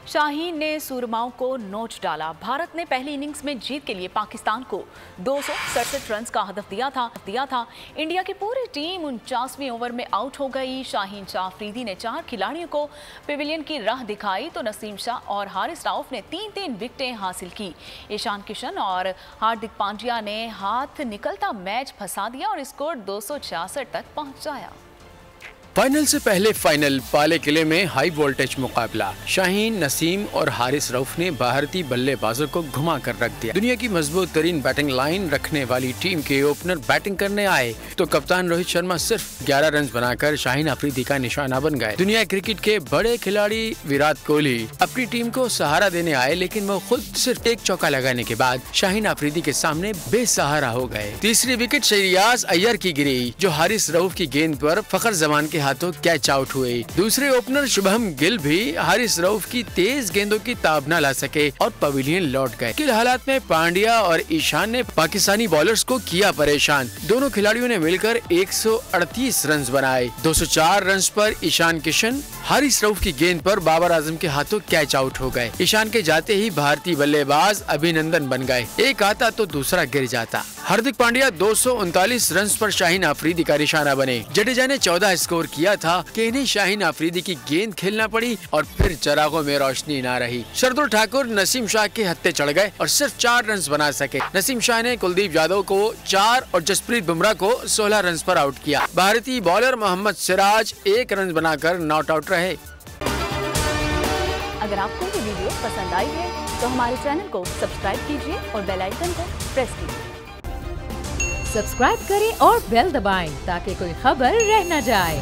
शाहीन ने सूरमाओं को नोच डाला। भारत ने पहली इनिंग्स में जीत के लिए पाकिस्तान को 267 रन का हदफ दिया था। इंडिया की पूरी टीम 49वें ओवर में आउट हो गई। शाहीन शाह अफरीदी ने 4 खिलाड़ियों को पेविलियन की राह दिखाई तो नसीम शाह और हारिस राउफ ने 3-3 विकेटें हासिल की। ईशान किशन और हार्दिक पांड्या ने हाथ निकलता मैच फंसा दिया और स्कोर 266 तक पहुंचाया। फाइनल से पहले फाइनल पाले किले में हाई वोल्टेज मुकाबला। शाहीन, नसीम और हारिस रऊफ ने भारतीय बल्लेबाजों को घुमा कर रख दिया। दुनिया की मजबूत तरीन बैटिंग लाइन रखने वाली टीम के ओपनर बैटिंग करने आए तो कप्तान रोहित शर्मा सिर्फ 11 रन बनाकर शाहीन अफरीदी का निशाना बन गए। दुनिया क्रिकेट के बड़े खिलाड़ी विराट कोहली अपनी टीम को सहारा देने आए, लेकिन वो खुद सिर्फ एक चौका लगाने के बाद शाहीन अफरीदी के सामने बेसहारा हो गए। तीसरी विकेट शहरियाज अय्यर की गिरी, जो हारिस रऊफ की गेंद पर फखर जमान के हाथों कैच आउट हुए। दूसरे ओपनर शुभम गिल भी हारिस रऊफ की तेज गेंदों की ताब न ला सके और पवेलियन लौट गए। किल हालात में पांड्या और ईशान ने पाकिस्तानी बॉलर्स को किया परेशान। दोनों खिलाड़ियों ने मिलकर 138 रन बनाए। 204 रन पर ईशान किशन हारिस रऊफ की गेंद पर बाबर आजम के हाथों कैच आउट हो गए। ईशान के जाते ही भारतीय बल्लेबाज अभिनंदन बन गए। एक आता तो दूसरा गिर जाता। हार्दिक पांड्या 239 रन पर शाहीन अफरीदी का निशाना बने। जडेजा ने 14 स्कोर किया था कि इन्हें शाहीन अफरीदी की गेंद खेलना पड़ी और फिर चरागों में रोशनी न रही। शार्दुल ठाकुर नसीम शाह के हत्थे चढ़ गए और सिर्फ 4 रन बना सके। नसीम शाह ने कुलदीप यादव को 4 और जसप्रीत बुमराह को 16 रन पर आउट किया। भारतीय बॉलर मोहम्मद सिराज 1 रन बनाकर नॉट आउट रहे। अगर आपको ये वीडियो पसंद आई है तो हमारे चैनल को सब्सक्राइब कीजिए और बेल आइकन को प्रेस कीजिए। सब्सक्राइब करें और बेल दबाएं ताकि कोई खबर रह न जाए।